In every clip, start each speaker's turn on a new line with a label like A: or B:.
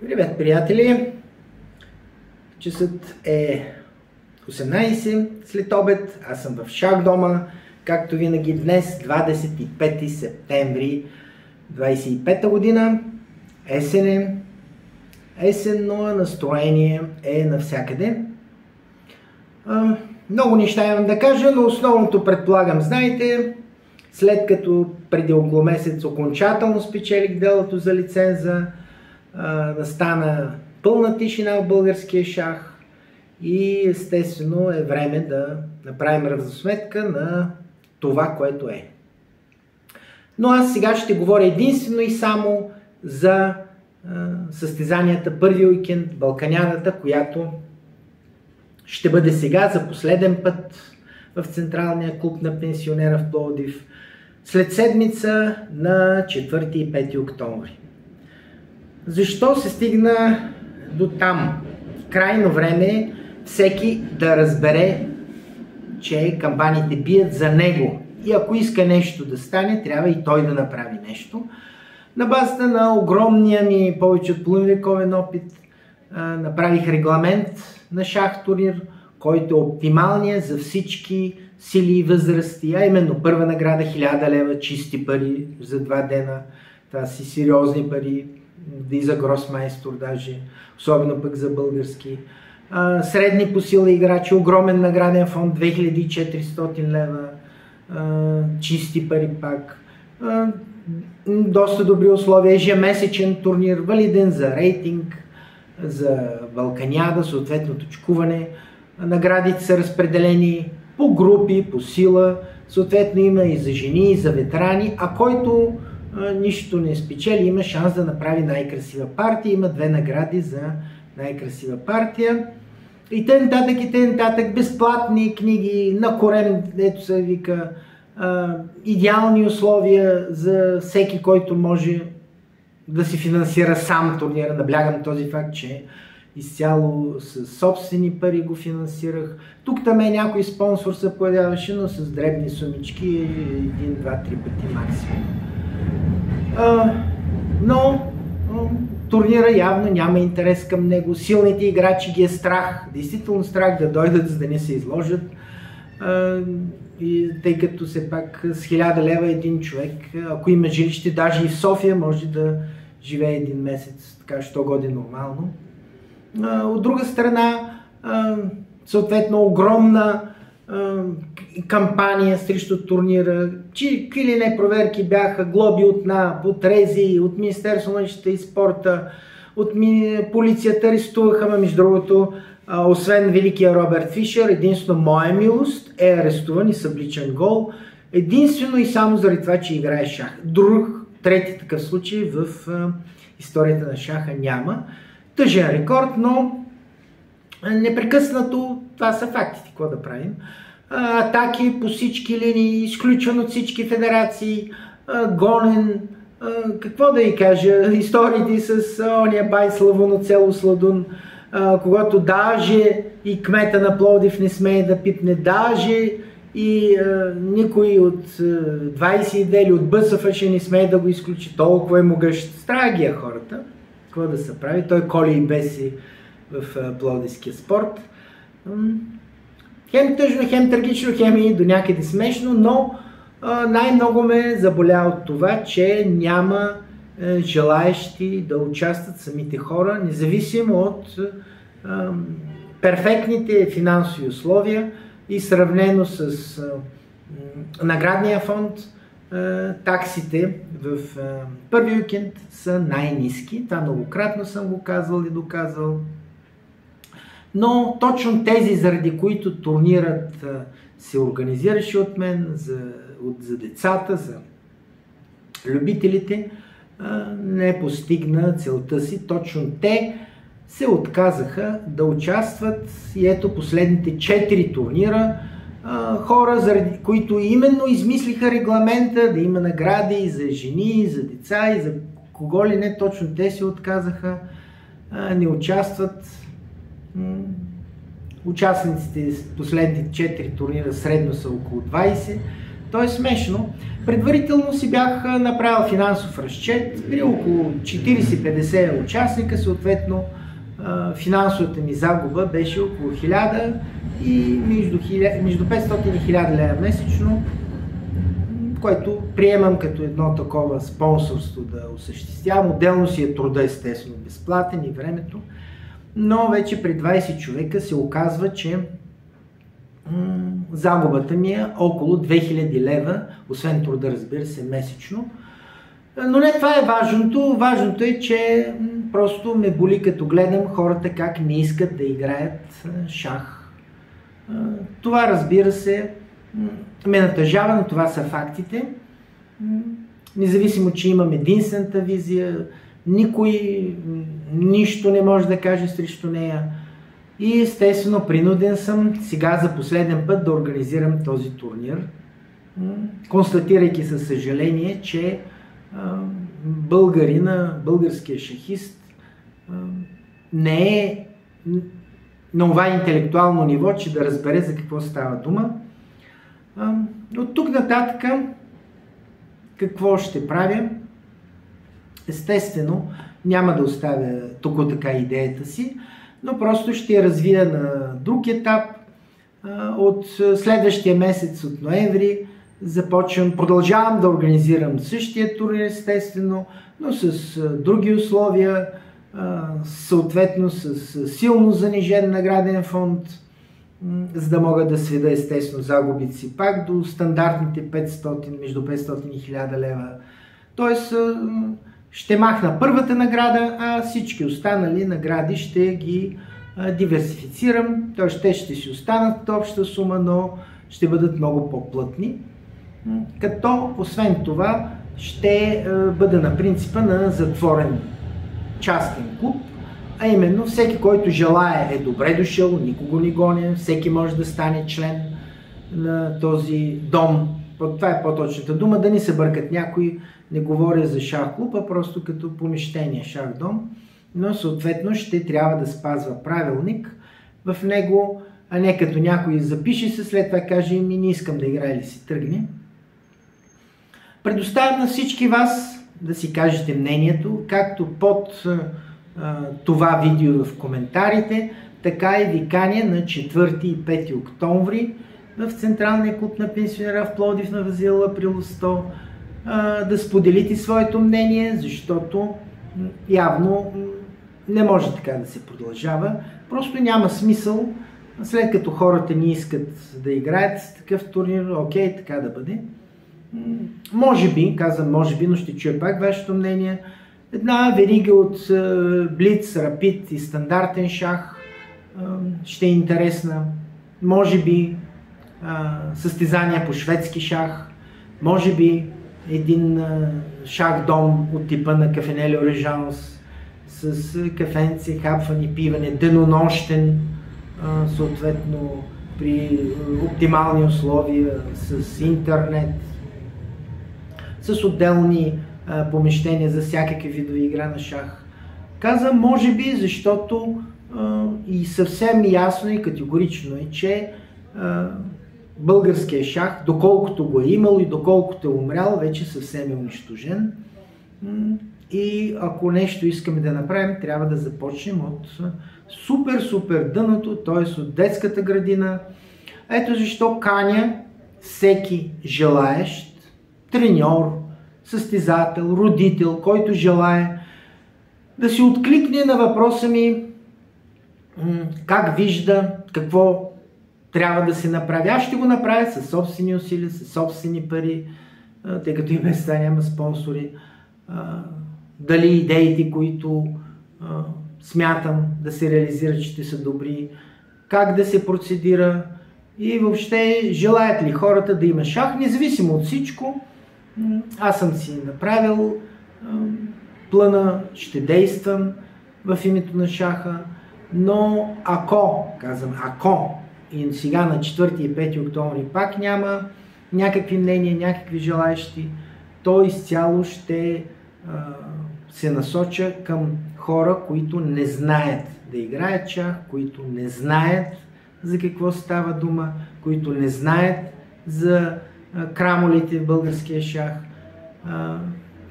A: Привет, приятели! Часът е 18 след обед. Аз съм в шах дома, както винаги днес, 25 септември 25 година. Есен е. Есенно настроение е навсякъде. Много неща имам да кажа, но основното предполагам, знаете, след като преди около месец окончателно спечелих делото за лиценза, настана пълна тишина в българския шах и естествено е време да направим равносметка на това, което е. Но аз сега ще говоря единствено и само за състезанията първи уикенд, Балканядата, която ще бъде сега за последен път в Централния клуб на пенсионера в Пловдив, след седмица на 4 и 5 октомври. Защо се стигна до там? Крайно време е всеки да разбере, че камбаните бият за него. И ако иска нещо да стане, трябва и той да направи нещо. На базата на огромния ми повече от половинвековен опит направих регламент на шах турнир, който е оптималният за всички сили и възрасти, а именно първа награда 1000 лева, чисти пари за 2 дена. Това си сериозни пари, и за гросмайстор даже, особено пък за български. Средни по сила играчи, огромен награден фонд, 2400 лева, чисти пари пак. Доста добри условия, ежемесечен турнир, валиден за рейтинг, за Балканяда, съответно точкуване. Наградите са разпределени по групи, по сила, съответно има и за жени, и за ветерани, а който нищо не спечели, има шанс да направи най-красива партия. Има 2 награди за най-красива партия. И т.н. безплатни книги, на корем, дето се вика, идеални условия за всеки, който може да си финансира сам турнира. Наблягам този факт, че изцяло с собствени пари го финансирах. Тук там някой спонсор се появяваше, но с дребни сумички, 1, 2, 3 пъти максимум. Но турнира явно няма интерес към него. Силните играчи ги е страх, действително страх да дойдат, за да не се изложат. И тъй като все пак с 1000 лева един човек, ако има жилище, даже и в София, може да живее един месец, така що годи нормално. От друга страна, съответно огромна кампания срещу турнира, какви ли не проверки бяха, глоби от НАП, от РЕЗИ, от Министерство на младежта и спорта, от полицията арестуваха, между другото, освен великия Робърт Фишер, единствено моя милост е арестуван и събличен гол, единствено и само заради това, че играе шах. Трети такъв случай в историята на шаха няма. Тъжен рекорд, но непрекъснато, това са фактите, какво да правим. Атаки по всички линии, изключван от всички федерации, гонен, какво да ви кажа, историите с ония бай Славоноцело Сладун, когато даже и кмета на Пловдив не смее да пипне, даже и никой от 22 или от БСФ не смее да го изключи, толкова е могъщ. Страгия хората, какво да се прави, той коли и беси в пловдивския спорт. Хем тъжно, хем трагично, хем и до някъде смешно, но най-много ме заболя от това, че няма желаещи да участват самите хора, независимо от перфектните финансови условия и сравнено с наградния фонд, таксите в първи уикенд са най-ниски. Това многократно съм го казвал и доказвал. Но точно тези, заради които турнирът се организираше от мен, за децата, за любителите, не постигна целта си. Точно те се отказаха да участват и ето последните 4 турнира, хора, заради които именно измислиха регламента да има награди и за жени, и за деца, и за кого ли не, точно те се отказаха, не участват. Участниците в последните 4 турнира средно са около 20, То е смешно. Предварително си бях направил финансов разчет при около 40-50 участника, съответно финансовата ми загуба беше около 1000 и между 500 и 1000 лева месечно, което приемам като едно такова спонсорство да осъществявам. Отделно си е труда, естествено, безплатен и времето, но вече при 20 човека се оказва, че загубата ми е около 2000 лева, освен труда, разбира се, месечно. Но не това е важното. Важното е, че просто ме боли, като гледам хората как не искат да играят шах. Това, разбира се, ме натъжава, но това са фактите. Независимо, че имам единствената визия, никой нищо не може да каже срещу нея. И естествено принуден съм сега за последен път да организирам този турнир, констатирайки със съжаление, че българския шахист не е на това интелектуално ниво, че да разбере за какво става дума. От тук нататък какво ще правя? Естествено, няма да оставя тук така идеята си, но просто ще я развия на друг етап. От следващия месец, от ноември, продължавам да организирам същия турнир, естествено, но с други условия, съответно с силно занижен награден фонд, за да мога да сведа, естествено, загубите си пак до стандартните 500, между 500 и 1000 лева. Тоест, ще махна първата награда, а всички останали награди ще ги диверсифицирам. Тоест, те ще си останат обща сума, но ще бъдат много по-плътни. Като, освен това, ще бъда на принципа на затворен частен клуб, а именно всеки, който желае, е добре дошъл, никого не гоня, всеки може да стане член на този дом. Това е по-точната дума, да не се бъркат някои, не говоря за шах клуб, а просто като помещение шах дом, но съответно ще трябва да спазва правилник в него, а не като някой запише се, след това каже ми не искам да играе или си тръгне. Предоставям на всички вас да си кажете мнението, както под това видео в коментарите, така и ви каня на 4 и 5 октомври в Централния клуб на пенсионера в Пловдив на Възел Април 100 да споделите своето мнение, защото явно не може така да се продължава. Просто няма смисъл, след като хората не искат да играят с такъв турнир, окей, така да бъде. Може би, казвам може би, но ще чуя пак вашето мнение. Една верига от блиц, рапид и стандартен шах ще е интересна. Може би състезания по шведски шах. Може би един шах дом от типа на Кафенелио Режанс с кафенци, хапване, пиване, денонощен, съответно при оптимални условия, с интернет, с отделни помещения за всякакви видови игра на шах. Казвам може би, защото и съвсем ясно и категорично е, че българския шах, доколкото го е имал и доколкото е умрял, вече съвсем е унищожен. И ако нещо искаме да направим, трябва да започнем от супер дъното, т.е. от детската градина. Ето защо каня всеки желаещ, треньор, състезател, родител, който желае да си откликне на въпроса ми как вижда, какво трябва да се направи. Аз ще го направя със собствени усилия, със собствени пари, тъй като и без това няма спонсори. Дали идеите, които смятам да се реализират, ще са добри, как да се процедира и въобще желаят ли хората да има шах, независимо от всичко. Аз съм си направил плана, ще действам в името на шаха, но ако и сега на 4 и 5 октомври пак няма някакви мнения, някакви желаещи, то изцяло ще се насоча към хора, които не знаят да играят шах, които не знаят за какво става дума, които не знаят за крамолите в българския шах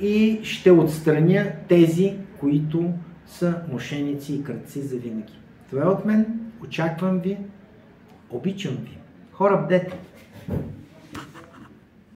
A: и ще отстраня тези, които са мошеници и крадци завинаги. Това е от мен. Очаквам ви. Обичам ви. Хора, бдете!